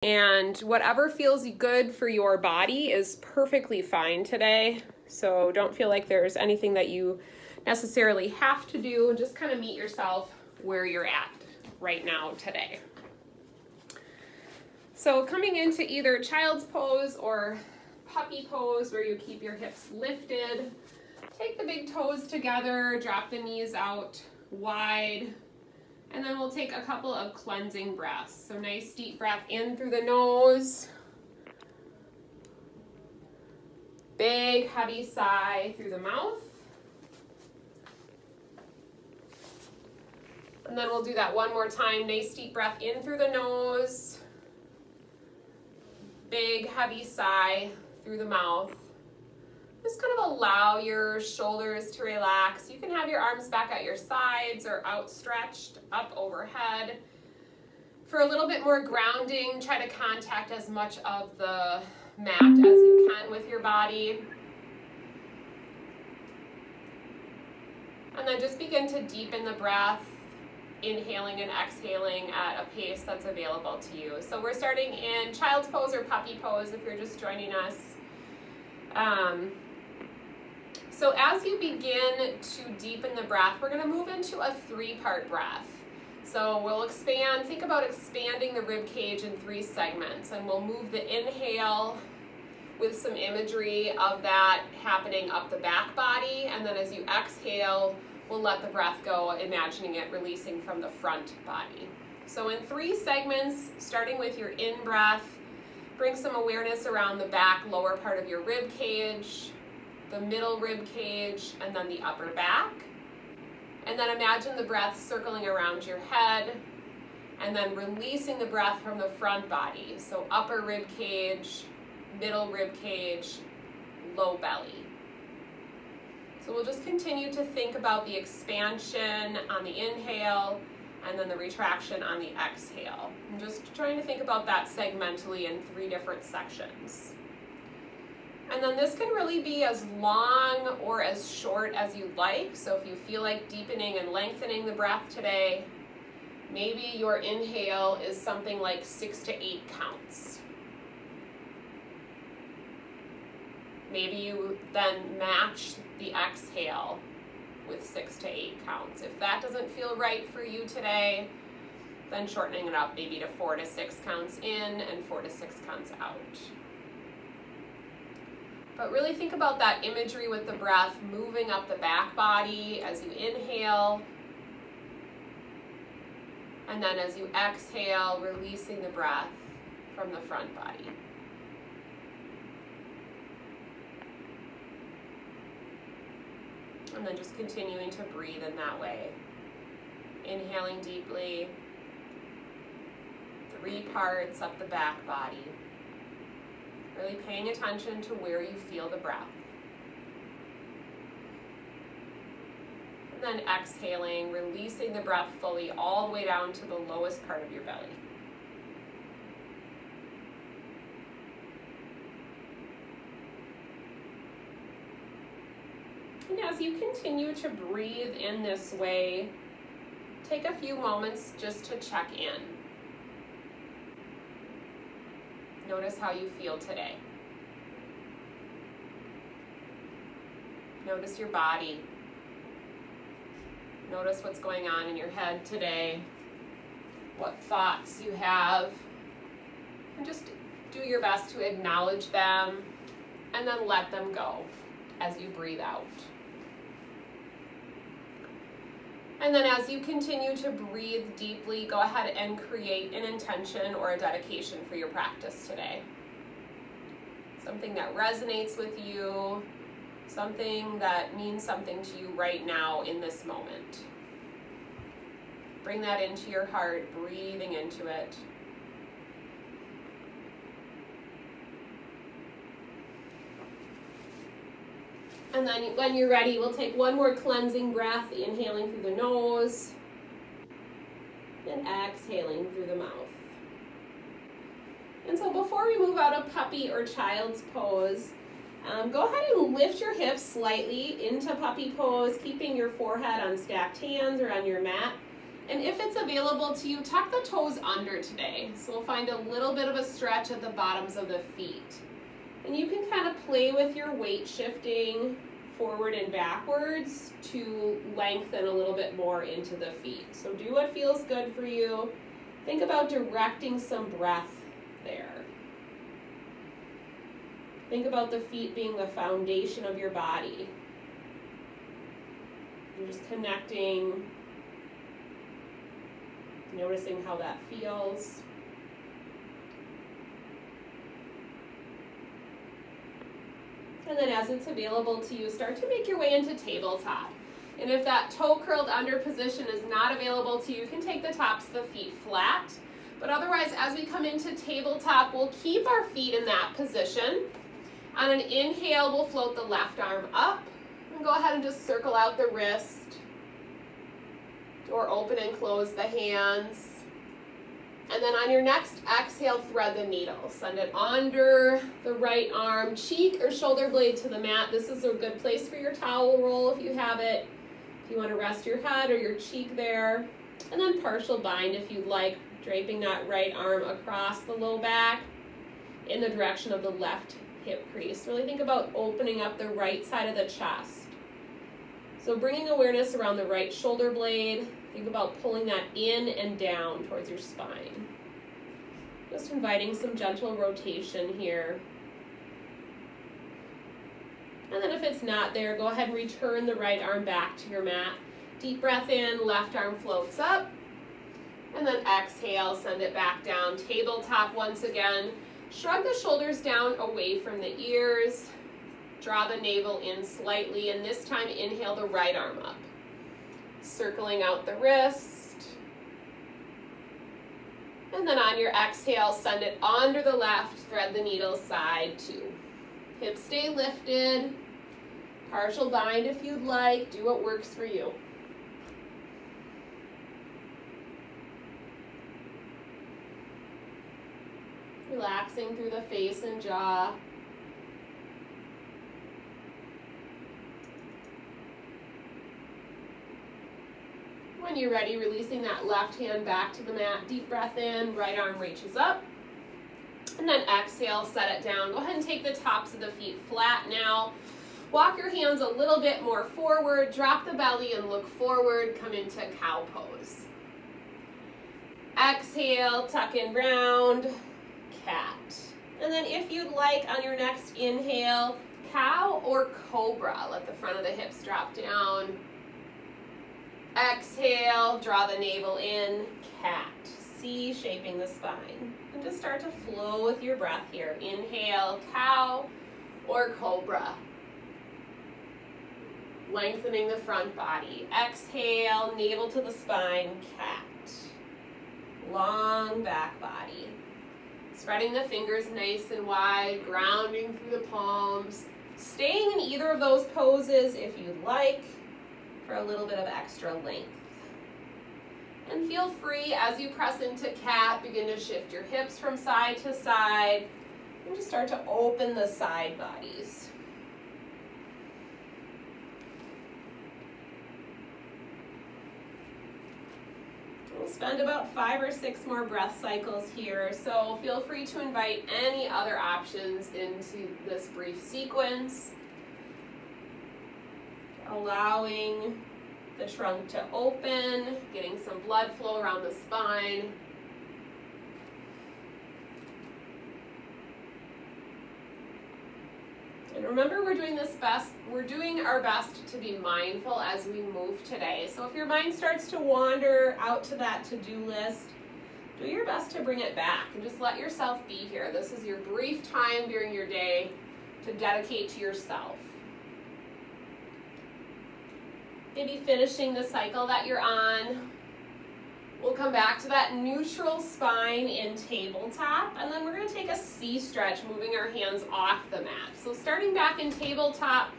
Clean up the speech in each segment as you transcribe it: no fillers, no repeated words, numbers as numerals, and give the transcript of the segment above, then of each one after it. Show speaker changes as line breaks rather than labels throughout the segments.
And whatever feels good for your body is perfectly fine today. So don't feel like there's anything that you necessarily have to do. Just kind of meet yourself where you're at right now today. So coming into either child's pose or puppy pose, where you keep your hips lifted, take the big toes together, drop the knees out wide, and then we'll take a couple of cleansing breaths. So nice deep breath in through the nose. Big heavy sigh through the mouth. And then we'll do that one more time. Nice deep breath in through the nose. Big heavy sigh through the mouth. Just kind of allow your shoulders to relax. You can have your arms back at your sides or outstretched up overhead. For a little bit more grounding, try to contact as much of the mat as you can with your body. And then just begin to deepen the breath, inhaling and exhaling at a pace that's available to you. So we're starting in child's pose or puppy pose if you're just joining us. So as you begin to deepen the breath, we're going to move into a 3-part breath. So we'll expand, think about expanding the rib cage in 3 segments, and we'll move the inhale with some imagery of that happening up the back body, and then as you exhale, we'll let the breath go, imagining it releasing from the front body. So in 3 segments, starting with your in-breath, bring some awareness around the back lower part of your rib cage, the middle rib cage, and then the upper back. And then imagine the breath circling around your head, and then releasing the breath from the front body. So upper rib cage, middle rib cage, low belly. So we'll just continue to think about the expansion on the inhale and then the retraction on the exhale. I'm just trying to think about that segmentally in 3 different sections. And then this can really be as long or as short as you like. So if you feel like deepening and lengthening the breath today, maybe your inhale is something like 6 to 8 counts. Maybe you then match the exhale with 6 to 8 counts. If that doesn't feel right for you today, then shortening it up maybe to 4 to 6 counts in and 4 to 6 counts out. But really think about that imagery with the breath moving up the back body as you inhale, and then as you exhale, releasing the breath from the front body. And then just continuing to breathe in that way. Inhaling deeply, 3 parts up the back body. Really paying attention to where you feel the breath. And then exhaling, releasing the breath fully all the way down to the lowest part of your belly. And as you continue to breathe in this way, take a few moments just to check in. Notice how you feel today. Notice your body. Notice what's going on in your head today, what thoughts you have, and just do your best to acknowledge them and then let them go as you breathe out. And then as you continue to breathe deeply, go ahead and create an intention or a dedication for your practice today. Something that resonates with you, something that means something to you right now in this moment. Bring that into your heart, breathing into it. And then when you're ready, we'll take one more cleansing breath, inhaling through the nose and exhaling through the mouth. And so before we move out of puppy or child's pose, go ahead and lift your hips slightly into puppy pose, keeping your forehead on stacked hands or on your mat. And if it's available to you, tuck the toes under today. So we'll find a little bit of a stretch at the bottoms of the feet. And you can kind of play with your weight shifting forward and backwards to lengthen a little bit more into the feet. So do what feels good for you. Think about directing some breath there. Think about the feet being the foundation of your body. You're just connecting, noticing how that feels. And then as it's available to you, start to make your way into tabletop. And if that toe curled under position is not available to you, you can take the tops of the feet flat. But otherwise, as we come into tabletop, we'll keep our feet in that position. On an inhale, we'll float the left arm up. And go ahead and just circle out the wrist. Or open and close the hands. And then on your next exhale, thread the needle. Send it under the right arm, cheek or shoulder blade to the mat. This is a good place for your towel roll if you have it. If you want to rest your head or your cheek there. And then partial bind if you'd like, draping that right arm across the low back in the direction of the left hip crease. Really think about opening up the right side of the chest. So bringing awareness around the right shoulder blade. Think about pulling that in and down towards your spine. Just inviting some gentle rotation here. And then if it's not there, go ahead and return the right arm back to your mat. Deep breath in, left arm floats up. And then exhale, send it back down. Tabletop once again. Shrug the shoulders down away from the ears. Draw the navel in slightly, and this time inhale the right arm up. Circling out the wrist. And then on your exhale, send it under the left, thread the needle side two. Hips stay lifted. Partial bind if you'd like. Do what works for you. Relaxing through the face and jaw. When you're ready, releasing that left hand back to the mat. Deep breath in, right arm reaches up. And then exhale, set it down. Go ahead and take the tops of the feet flat now. Walk your hands a little bit more forward. Drop the belly and look forward. Come into cow pose. Exhale, tuck in round, cat. And then if you'd like, on your next inhale, cow or cobra. Let the front of the hips drop down. Exhale, draw the navel in, cat. C, shaping the spine. And just start to flow with your breath here. Inhale, cow or cobra. Lengthening the front body. Exhale, navel to the spine, cat. Long back body. Spreading the fingers nice and wide, grounding through the palms. Staying in either of those poses if you'd like, for a little bit of extra length. And feel free as you press into cat, begin to shift your hips from side to side and just start to open the side bodies. We'll spend about 5 or 6 more breath cycles here, so feel free to invite any other options into this brief sequence. Allowing the trunk to open, getting some blood flow around the spine. And remember, we're doing our best to be mindful as we move today. So if your mind starts to wander out to that to-do list, do your best to bring it back and just let yourself be here. This is your brief time during your day to dedicate to yourself. Maybe finishing the cycle that you're on. We'll come back to that neutral spine in tabletop, and then we're going to take a C stretch, moving our hands off the mat. So starting back in tabletop,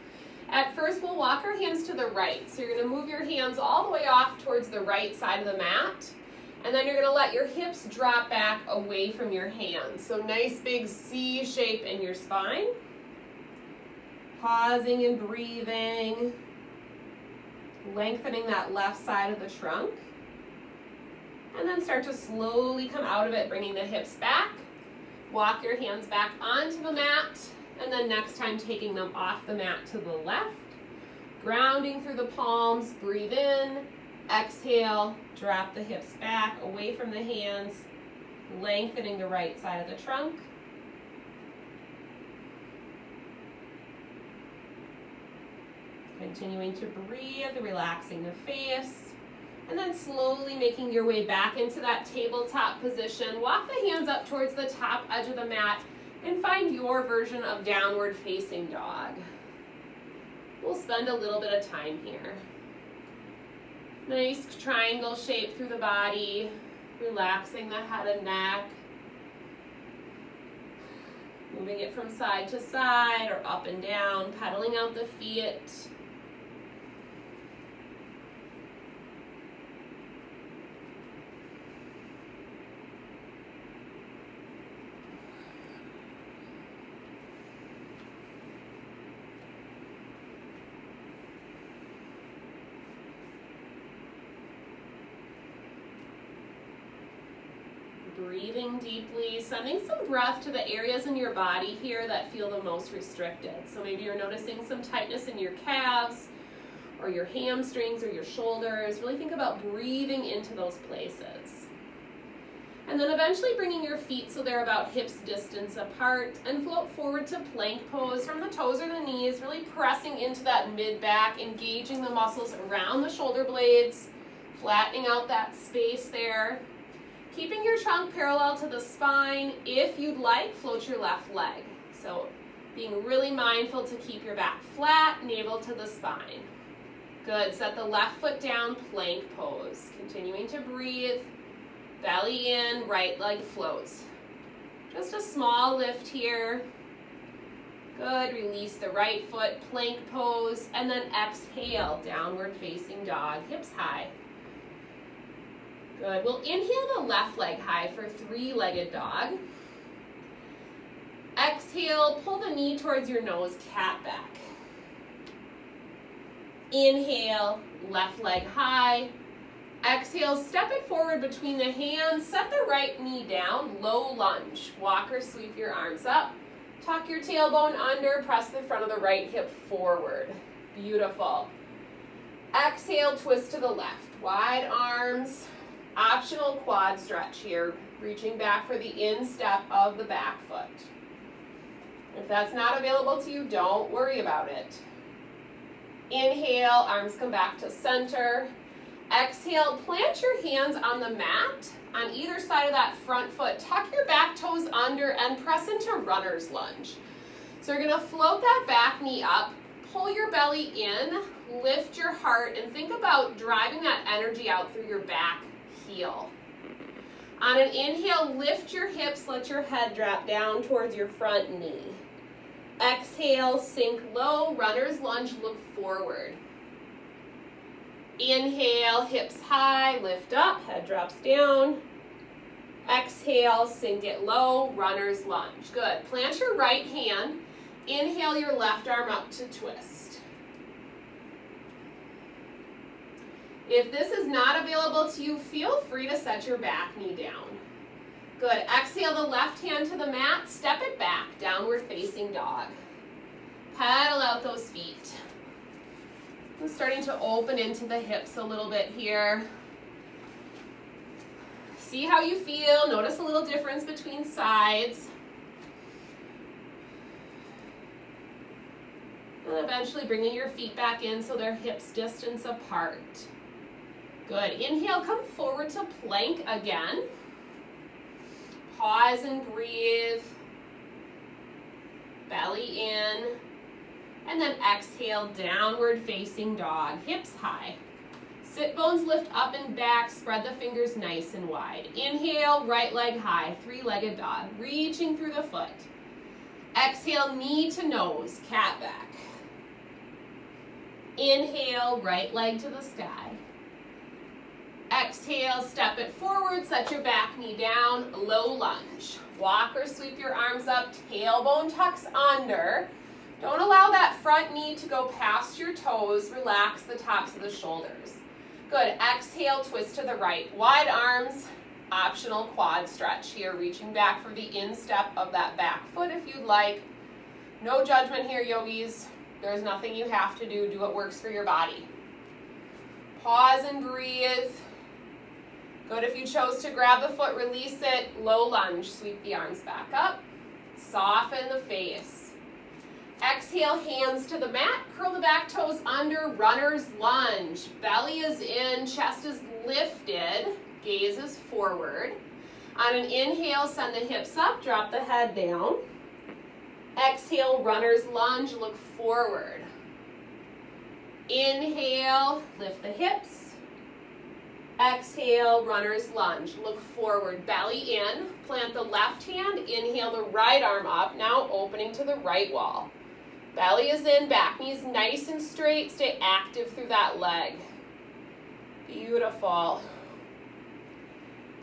at first we'll walk our hands to the right. So you're going to move your hands all the way off towards the right side of the mat, and then you're going to let your hips drop back away from your hands. So nice big C shape in your spine. Pausing and breathing. Lengthening that left side of the trunk. And then start to slowly come out of it, bringing the hips back. Walk your hands back onto the mat, and then next time taking them off the mat to the left. Grounding through the palms, breathe in, exhale, drop the hips back away from the hands, lengthening the right side of the trunk. Continuing to breathe, relaxing the face. And then slowly making your way back into that tabletop position. Walk the hands up towards the top edge of the mat and find your version of downward facing dog. We'll spend a little bit of time here. Nice triangle shape through the body, relaxing the head and neck. Moving it from side to side or up and down, pedaling out the feet. Breathing deeply, sending some breath to the areas in your body here that feel the most restricted. So maybe you're noticing some tightness in your calves or your hamstrings or your shoulders. Really think about breathing into those places. And then eventually bringing your feet so they're about hips distance apart and float forward to plank pose from the toes or the knees, really pressing into that mid-back, engaging the muscles around the shoulder blades, flattening out that space there. Keeping your trunk parallel to the spine. If you'd like, float your left leg. So being really mindful to keep your back flat, navel to the spine. Good, set the left foot down, plank pose. Continuing to breathe, belly in, right leg floats. Just a small lift here. Good, release the right foot, plank pose, and then exhale, downward facing dog, hips high. Good. We'll inhale the left leg high for three-legged dog. Exhale, pull the knee towards your nose, cat back. Inhale, left leg high. Exhale, step it forward between the hands, set the right knee down, low lunge. Walk or sweep your arms up. Tuck your tailbone under, press the front of the right hip forward. Beautiful. Exhale, twist to the left. Wide arms. Optional quad stretch here, reaching back for the instep of the back foot. If that's not available to you, don't worry about it. Inhale, arms come back to center. Exhale, plant your hands on the mat on either side of that front foot. Tuck your back toes under and press into runner's lunge. So you're gonna float that back knee up, pull your belly in, lift your heart, and think about driving that energy out through your back heel. On an inhale, lift your hips, let your head drop down towards your front knee. Exhale, sink low, runner's lunge, look forward. Inhale, hips high, lift up, head drops down. Exhale, sink it low, runner's lunge. Good. Plant your right hand. Inhale your left arm up to twist. If this is not available to you, feel free to set your back knee down. Good. Exhale the left hand to the mat, step it back, downward facing dog. Pedal out those feet. I'm starting to open into the hips a little bit here. See how you feel. Notice a little difference between sides. And eventually bringing your feet back in so they're hips distance apart. Good. Inhale, come forward to plank again. Pause and breathe. Belly in. And then exhale, downward facing dog, hips high. Sit bones lift up and back, spread the fingers nice and wide. Inhale, right leg high, three-legged dog, reaching through the foot. Exhale, knee to nose, cat back. Inhale, right leg to the sky. Exhale, step it forward, set your back knee down, low lunge. Walk or sweep your arms up, tailbone tucks under. Don't allow that front knee to go past your toes. Relax the tops of the shoulders. Good, exhale, twist to the right. Wide arms, optional quad stretch here, reaching back for the instep of that back foot if you'd like. No judgment here, yogis. There's nothing you have to do. Do what works for your body. Pause and breathe. Good, if you chose to grab the foot, release it. Low lunge, sweep the arms back up. Soften the face. Exhale, hands to the mat. Curl the back toes under, runner's lunge. Belly is in, chest is lifted, gaze is forward. On an inhale, send the hips up, drop the head down. Exhale, runner's lunge, look forward. Inhale, lift the hips. Exhale, runner's lunge, look forward, belly in. Plant the left hand, inhale the right arm up, now opening to the right wall. Belly is in, back knees nice and straight, stay active through that leg. Beautiful.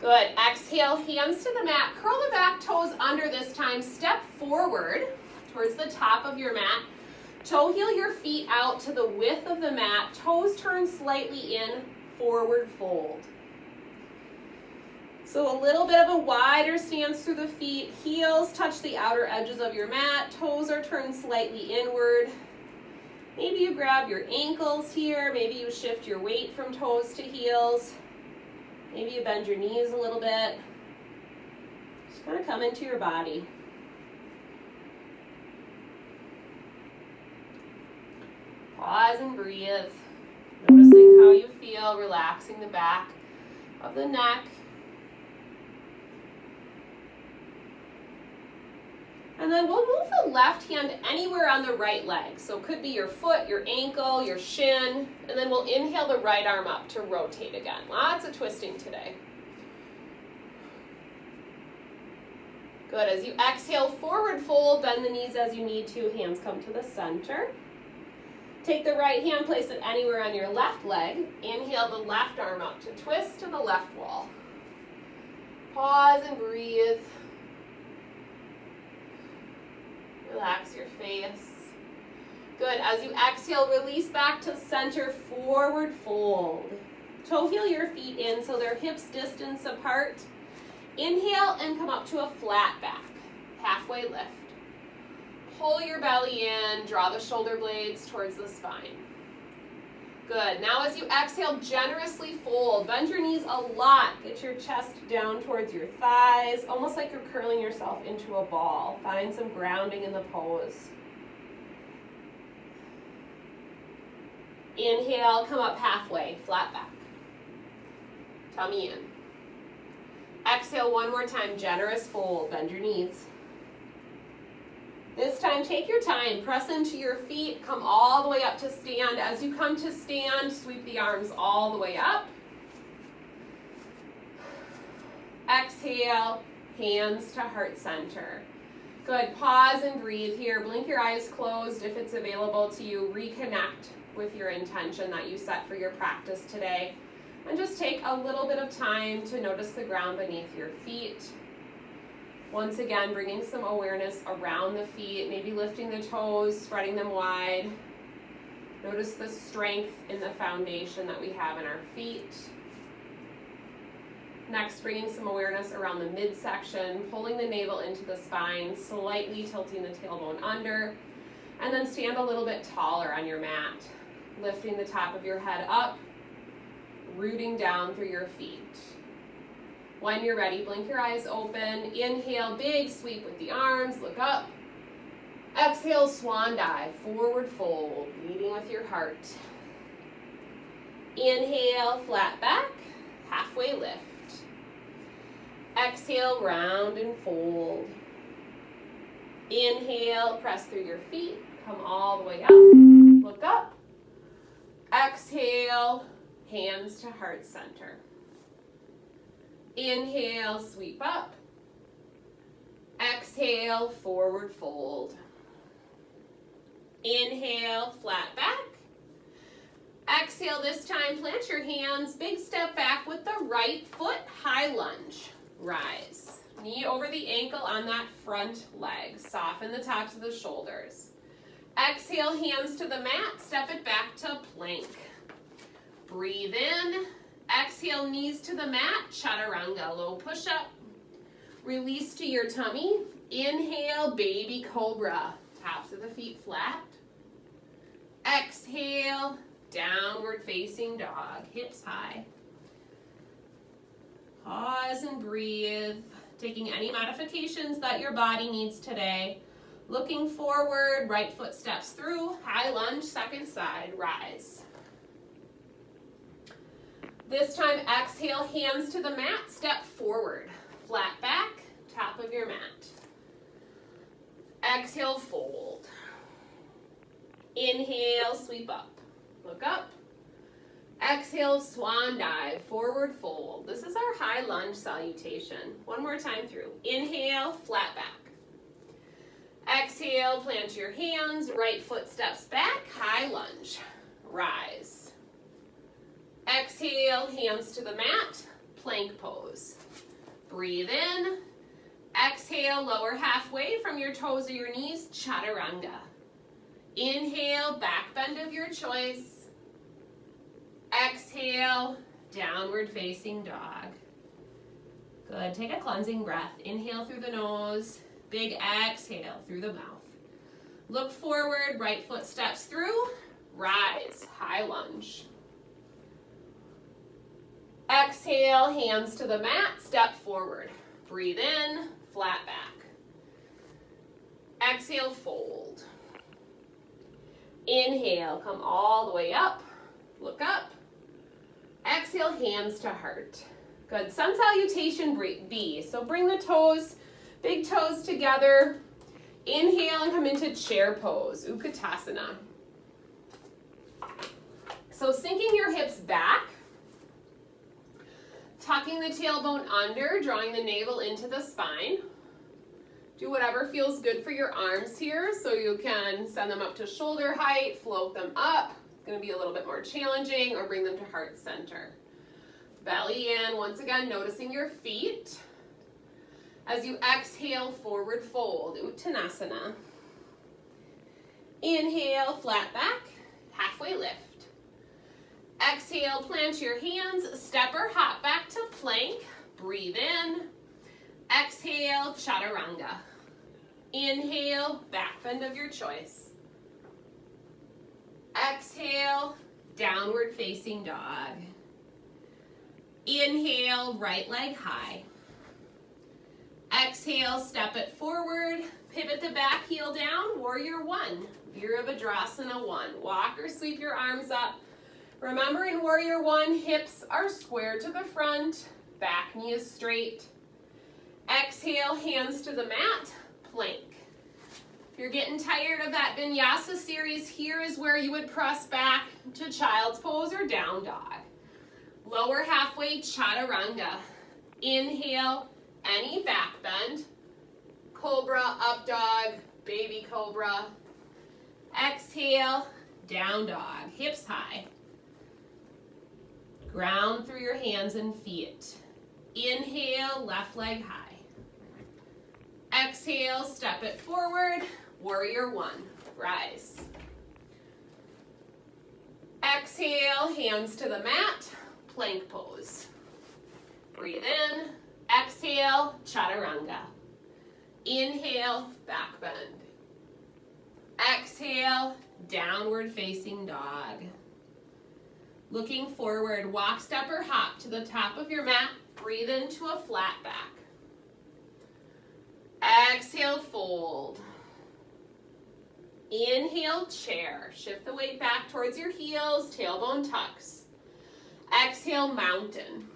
Good, exhale, hands to the mat, curl the back toes under this time, step forward towards the top of your mat. Toe heel your feet out to the width of the mat, toes turn slightly in, forward fold. So a little bit of a wider stance through the feet, heels touch the outer edges of your mat, toes are turned slightly inward. Maybe you grab your ankles here, maybe you shift your weight from toes to heels. Maybe you bend your knees a little bit. Just kind of come into your body. Pause and breathe. Noticing how you feel, relaxing the back of the neck. And then we'll move the left hand anywhere on the right leg. So it could be your foot, your ankle, your shin, and then we'll inhale the right arm up to rotate again. Lots of twisting today. Good, as you exhale, forward fold, bend the knees as you need to, hands come to the center. Take the right hand, place it anywhere on your left leg. Inhale the left arm up to twist to the left wall. Pause and breathe. Relax your face. Good, as you exhale, release back to center, forward fold. Toe heel your feet in so they're hips distance apart. Inhale and come up to a flat back, halfway lift. Pull your belly in, draw the shoulder blades towards the spine. Good, now as you exhale, generously fold. Bend your knees a lot. Get your chest down towards your thighs, almost like you're curling yourself into a ball. Find some grounding in the pose. Inhale, come up halfway, flat back. Tummy in. Exhale one more time, generous fold, bend your knees. This time, take your time, press into your feet, come all the way up to stand. As you come to stand, sweep the arms all the way up. Exhale, hands to heart center. Good, pause and breathe here. Blink your eyes closed if it's available to you. Reconnect with your intention that you set for your practice today. And just take a little bit of time to notice the ground beneath your feet. Once again, bringing some awareness around the feet, maybe lifting the toes, spreading them wide. Notice the strength in the foundation that we have in our feet. Next, bringing some awareness around the midsection, pulling the navel into the spine, slightly tilting the tailbone under, and then stand a little bit taller on your mat, lifting the top of your head up, rooting down through your feet. When you're ready, blink your eyes open. Inhale, big sweep with the arms, look up. Exhale, swan dive, forward fold, leading with your heart. Inhale, flat back, halfway lift. Exhale, round and fold. Inhale, press through your feet, come all the way up, look up. Exhale, hands to heart center. Inhale, sweep up. Exhale, forward fold. Inhale, flat back. Exhale, this time plant your hands, big step back with the right foot, high lunge. Rise. Knee over the ankle on that front leg. Soften the tops of the shoulders. Exhale, hands to the mat, step it back to plank. Breathe in. Exhale, knees to the mat, chaturanga, low push-up. Release to your tummy. Inhale, baby cobra. Tops of the feet flat. Exhale, downward facing dog, hips high. Pause and breathe, taking any modifications that your body needs today. Looking forward, right foot steps through, high lunge, second side, rise. This time, exhale, hands to the mat, step forward. Flat back, top of your mat. Exhale, fold. Inhale, sweep up. Look up. Exhale, swan dive, forward fold. This is our high lunge salutation. One more time through. Inhale, flat back. Exhale, plant your hands, right foot steps back, high lunge. Rise. Exhale, hands to the mat, plank pose. Breathe in. Exhale, lower halfway from your toes or your knees, chaturanga. Inhale, back bend of your choice. Exhale, downward facing dog. Good, take a cleansing breath. Inhale through the nose, big exhale through the mouth. Look forward, right foot steps through, rise, high lunge. Exhale, hands to the mat, step forward. Breathe in, flat back. Exhale, fold. Inhale, come all the way up, look up. Exhale, hands to heart. Good, sun salutation B. So bring the toes, big toes together. Inhale and come into chair pose, Utkatasana. So sinking your hips back, tucking the tailbone under, drawing the navel into the spine. Do whatever feels good for your arms here, so you can send them up to shoulder height, float them up. It's going to be a little bit more challenging, or bring them to heart center. Belly in, once again, noticing your feet. As you exhale, forward fold, Uttanasana. Inhale, flat back, halfway lift. Exhale, plant your hands, step or hop back to plank. Breathe in. Exhale, chaturanga. Inhale, back bend of your choice. Exhale, downward facing dog. Inhale, right leg high. Exhale, step it forward, pivot the back heel down, warrior one, Virabhadrasana one. Walk or sweep your arms up. Remember, in warrior one, hips are square to the front, back knee is straight. Exhale, hands to the mat, plank. If you're getting tired of that vinyasa series, here is where you would press back to child's pose or down dog. Lower halfway, chaturanga. Inhale, any back bend. Cobra, up dog, baby cobra. Exhale, down dog, hips high. Ground through your hands and feet. Inhale, left leg high. Exhale, step it forward, warrior one, rise. Exhale, hands to the mat, plank pose. Breathe in, exhale, chaturanga. Inhale, back bend. Exhale, downward facing dog. Looking forward, walk, step, or hop to the top of your mat. Breathe into a flat back. Exhale, fold. Inhale, chair. Shift the weight back towards your heels, tailbone tucks. Exhale, mountain.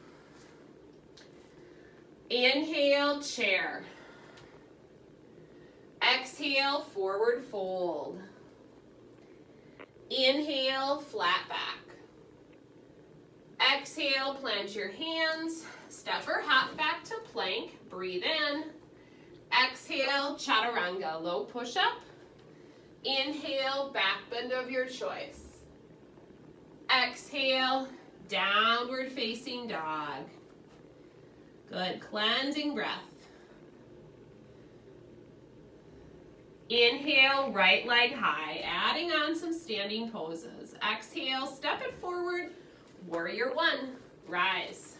Inhale, chair. Exhale, forward fold. Inhale, flat back. Exhale, plant your hands, step or hop back to plank, breathe in. Exhale, chaturanga, low push-up. Inhale, back bend of your choice. Exhale, downward facing dog. Good, cleansing breath. Inhale, right leg high, adding on some standing poses. Exhale, step it forward, Warrior one, rise.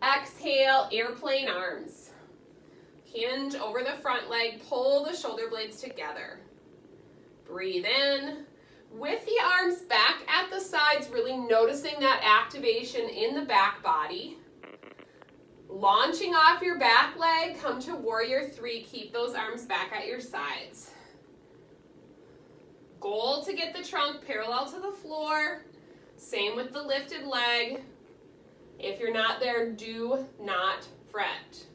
Exhale, airplane arms. Hinge over the front leg, pull the shoulder blades together. Breathe in. With the arms back at the sides, really noticing that activation in the back body. Launching off your back leg, come to warrior three. Keep those arms back at your sides. Goal to get the trunk parallel to the floor. Same with the lifted leg. If you're not there, do not fret.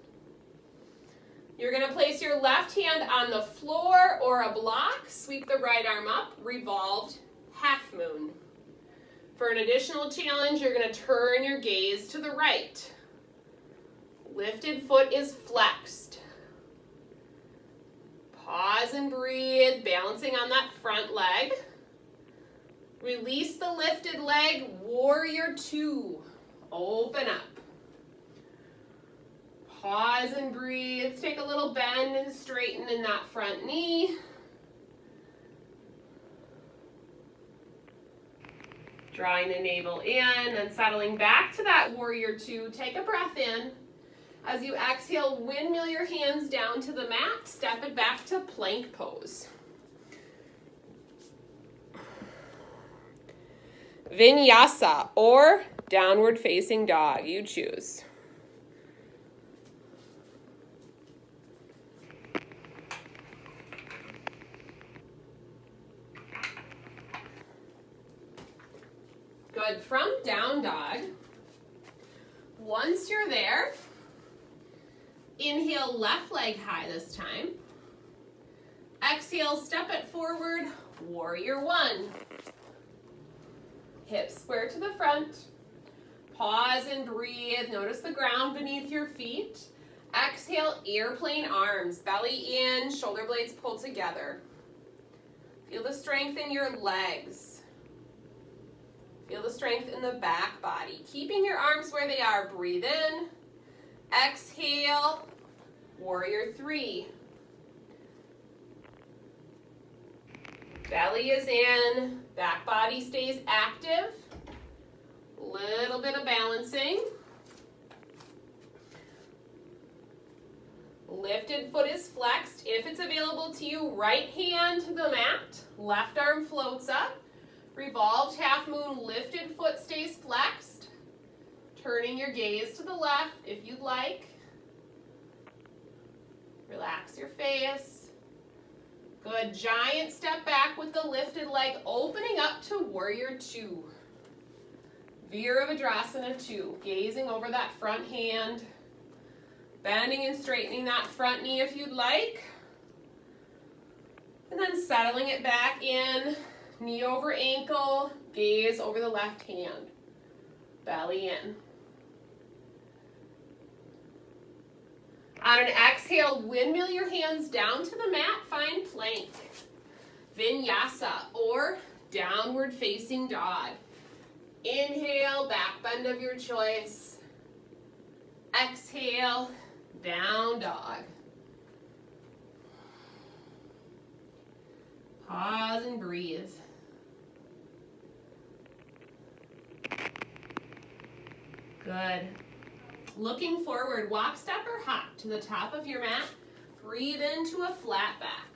You're going to place your left hand on the floor or a block. Sweep the right arm up, revolved half moon. For an additional challenge, you're going to turn your gaze to the right. Lifted foot is flexed. Pause and breathe, balancing on that front leg. Release the lifted leg, warrior two. Open up. Pause and breathe. Take a little bend and straighten in that front knee. Drawing the navel in and settling back to that warrior two. Take a breath in. As you exhale, windmill your hands down to the mat. Step it back to plank pose. Vinyasa or downward facing dog. You choose. Good. From down dog, once you're there, inhale left leg high this time. Exhale, step it forward, warrior one. Hips square to the front. Pause and breathe. Notice the ground beneath your feet. Exhale, airplane arms. Belly in, shoulder blades pulled together. Feel the strength in your legs. Feel the strength in the back body. Keeping your arms where they are. Breathe in. Exhale, warrior three. Belly is in, back body stays active. Little bit of balancing. Lifted foot is flexed. If it's available to you, right hand to the mat, left arm floats up. Revolved half moon, lifted foot stays flexed. Turning your gaze to the left if you'd like. Relax your face. Good, giant step back with the lifted leg, opening up to warrior two. Virabhadrasana two, gazing over that front hand. Bending and straightening that front knee if you'd like. And then settling it back in, knee over ankle, gaze over the left hand. Belly in. On an exhale, windmill your hands down to the mat, find plank. Vinyasa or downward facing dog. Inhale, back bend of your choice. Exhale, down dog. Pause and breathe. Good. Looking forward, walk, step, or hop to the top of your mat. Breathe into a flat back.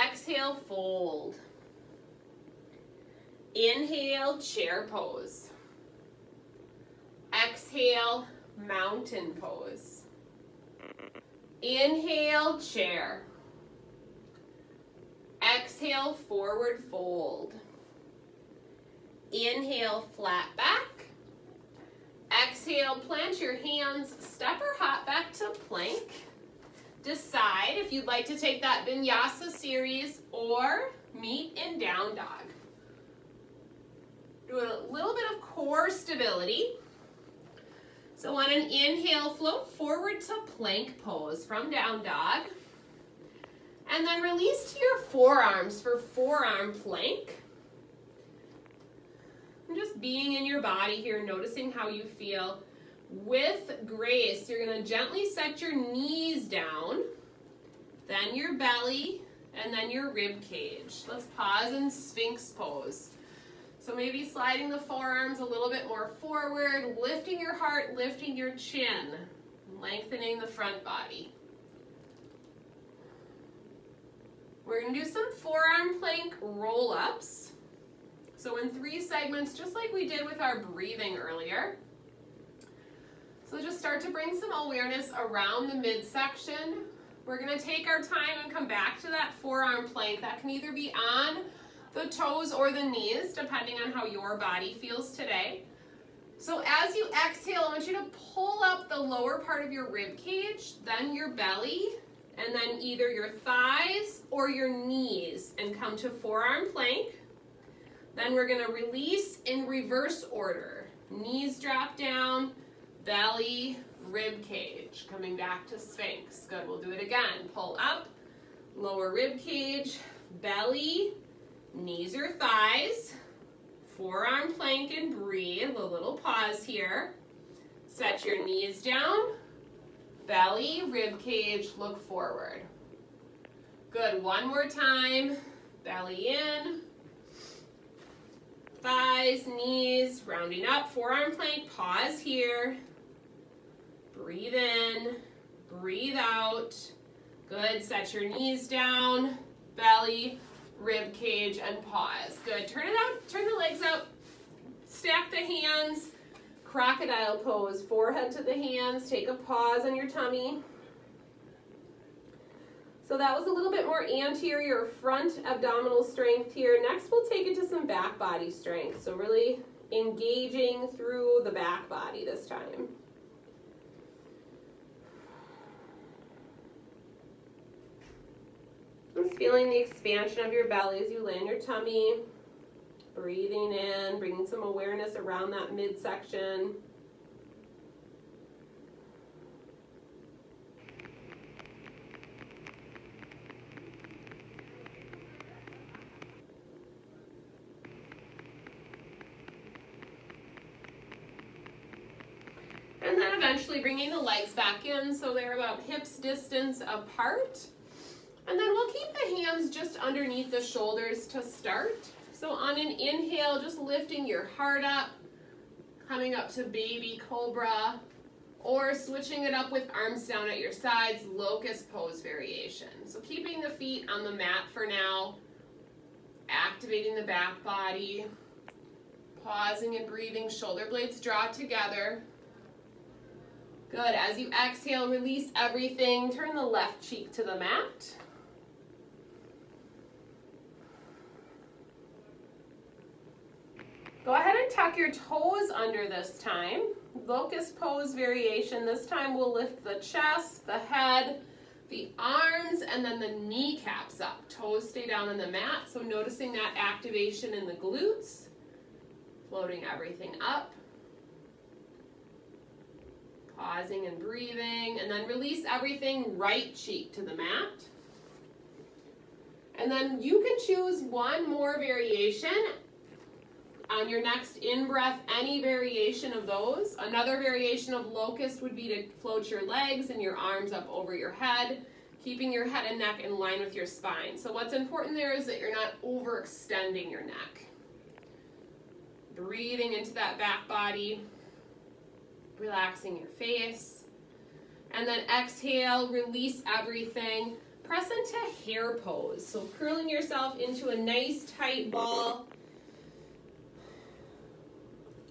Exhale, fold. Inhale, chair pose. Exhale, mountain pose. Inhale, chair. Exhale, forward fold. Inhale, flat back. Exhale, plant your hands, step or hop back to plank. Decide if you'd like to take that vinyasa series or meet in down dog. Do a little bit of core stability. So on an inhale, float forward to plank pose from down dog. And then release to your forearms for forearm plank. And just being in your body here, noticing how you feel. With grace, you're going to gently set your knees down, then your belly, and then your rib cage. Let's pause in Sphinx pose. So maybe sliding the forearms a little bit more forward, lifting your heart, lifting your chin, lengthening the front body. We're going to do some forearm plank roll-ups. So in 3 segments, just like we did with our breathing earlier. So just start to bring some awareness around the midsection. We're going to take our time and come back to that forearm plank. That can either be on the toes or the knees, depending on how your body feels today. So as you exhale, I want you to pull up the lower part of your rib cage, then your belly, and then either your thighs or your knees, and come to forearm plank. Then we're going to release in reverse order. Knees drop down, belly, rib cage. Coming back to Sphinx. Good, we'll do it again. Pull up, lower rib cage, belly, knees or thighs, forearm plank and breathe. A little pause here. Set your knees down, belly, rib cage, look forward. Good, one more time. Belly in, thighs, knees, rounding up, forearm plank, pause here. Breathe in, breathe out. Good, set your knees down, belly, rib cage, and pause. Good, turn it out, turn the legs out, stack the hands, crocodile pose, forehead to the hands, take a pause on your tummy. So that was a little bit more anterior front abdominal strength here. Next we'll take it to some back body strength. So really engaging through the back body this time. Just feeling the expansion of your belly as you land your tummy. Breathing in, bringing some awareness around that midsection. And then eventually bringing the legs back in so they're about hips distance apart. And then we'll keep the hands just underneath the shoulders to start. So on an inhale, just lifting your heart up, coming up to baby cobra, or switching it up with arms down at your sides, locust pose variation. So keeping the feet on the mat for now, activating the back body, pausing and breathing, shoulder blades draw together. Good, as you exhale, release everything, turn the left cheek to the mat. Go ahead and tuck your toes under this time. Locust pose variation. This time we'll lift the chest, the head, the arms, and then the kneecaps up. Toes stay down on the mat, so noticing that activation in the glutes. Floating everything up. Pausing and breathing, and then release everything, right cheek to the mat. And then you can choose one more variation. On your next in-breath, any variation of those. Another variation of locust would be to float your legs and your arms up over your head, keeping your head and neck in line with your spine. So what's important there is that you're not overextending your neck. Breathing into that back body, relaxing your face. And then exhale, release everything. Press into hare pose. So curling yourself into a nice tight ball.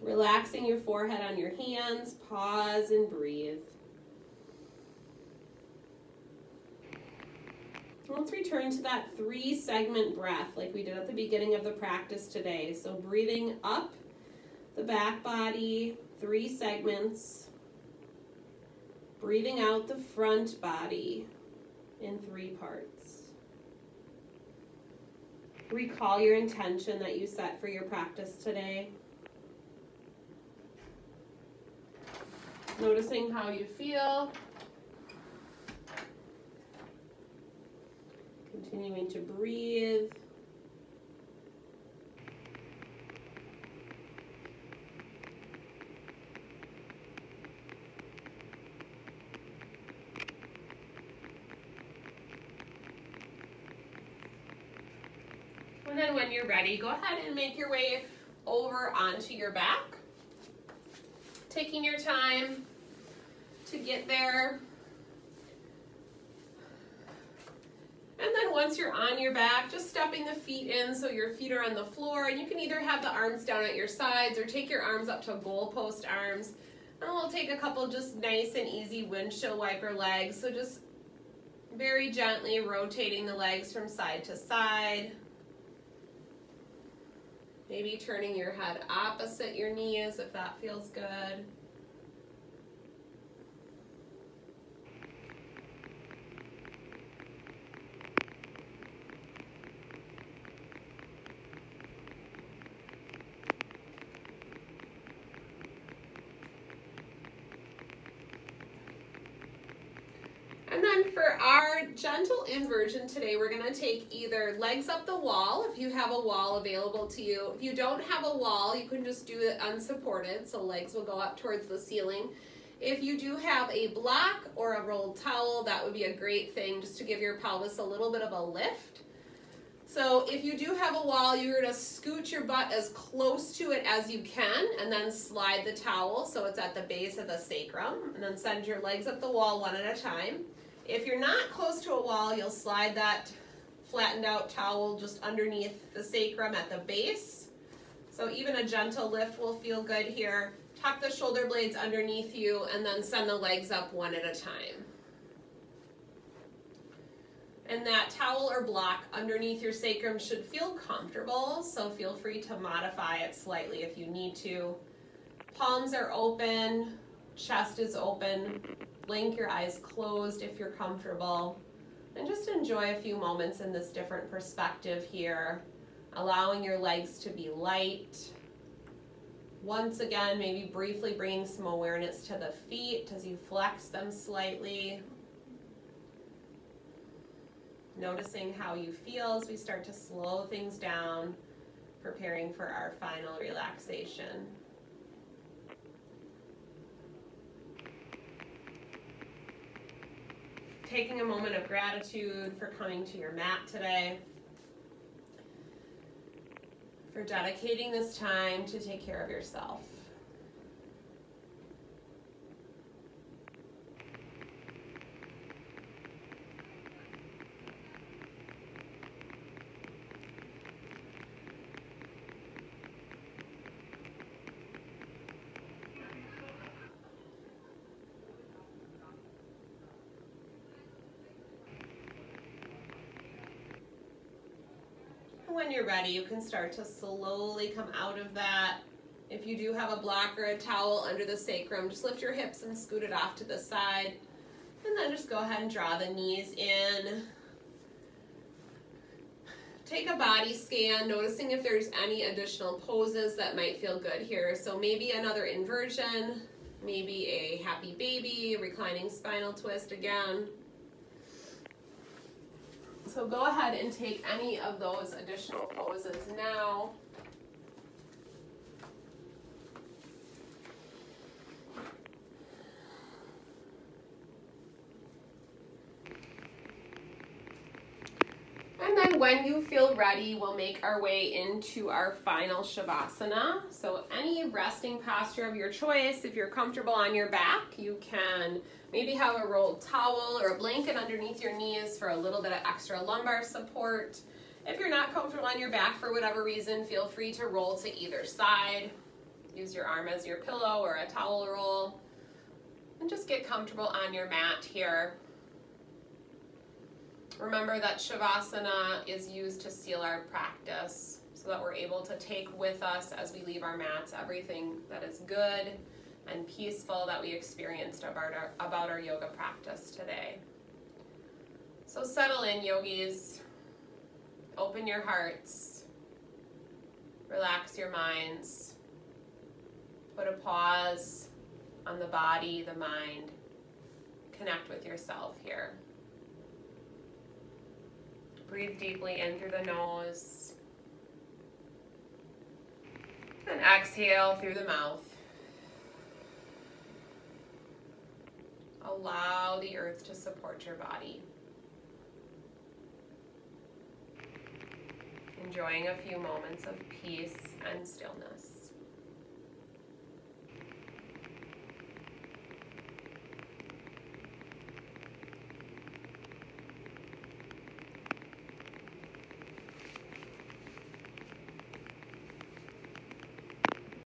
Relaxing your forehead on your hands, pause and breathe. Let's return to that 3-segment breath like we did at the beginning of the practice today. So breathing up the back body, 3 segments. Breathing out the front body in 3 parts. Recall your intention that you set for your practice today. Noticing how you feel. Continuing to breathe. And then when you're ready, go ahead and make your way over onto your back. Taking your time to get there. And then once you're on your back, just stepping the feet in so your feet are on the floor. And you can either have the arms down at your sides or take your arms up to goalpost arms. And we'll take a couple just nice and easy windshield wiper legs. So just very gently rotating the legs from side to side. Maybe turning your head opposite your knees if that feels good. And then for our gentle inversion today, we're going to take either legs up the wall, if you have a wall available to you. If you don't have a wall, you can just do it unsupported, so legs will go up towards the ceiling. If you do have a block or a rolled towel, that would be a great thing just to give your pelvis a little bit of a lift. So if you do have a wall, you're going to scoot your butt as close to it as you can and then slide the towel so it's at the base of the sacrum, and then send your legs up the wall one at a time. If you're not close to a wall, you'll slide that flattened out towel just underneath the sacrum at the base. So even a gentle lift will feel good here. Tuck the shoulder blades underneath you and then send the legs up one at a time. And that towel or block underneath your sacrum should feel comfortable, so feel free to modify it slightly if you need to. Palms are open, chest is open. Blink your eyes closed if you're comfortable, and just enjoy a few moments in this different perspective here, allowing your legs to be light. Once again, maybe briefly bringing some awareness to the feet as you flex them slightly. Noticing how you feel as we start to slow things down, preparing for our final relaxation. Taking a moment of gratitude for coming to your mat today, for dedicating this time to take care of yourself. When you're ready, you can start to slowly come out of that. If you do have a block or a towel under the sacrum, just lift your hips and scoot it off to the side. And then just go ahead and draw the knees in. Take a body scan, noticing if there's any additional poses that might feel good here. So maybe another inversion, maybe a happy baby, reclining spinal twist again. So go ahead and take any of those additional poses now. And then when you feel ready, we'll make our way into our final Shavasana. So any resting posture of your choice. If you're comfortable on your back, you can maybe have a rolled towel or a blanket underneath your knees for a little bit of extra lumbar support. If you're not comfortable on your back for whatever reason, feel free to roll to either side. Use your arm as your pillow or a towel roll. And just get comfortable on your mat here. Remember that Shavasana is used to seal our practice so that we're able to take with us as we leave our mats everything that is good and peaceful that we experienced about our yoga practice today. So settle in, yogis. Open your hearts. Relax your minds. Put a pause on the body, the mind. Connect with yourself here. Breathe deeply in through the nose. And exhale through the mouth. Allow the earth to support your body. enjoying a few moments of peace and stillness.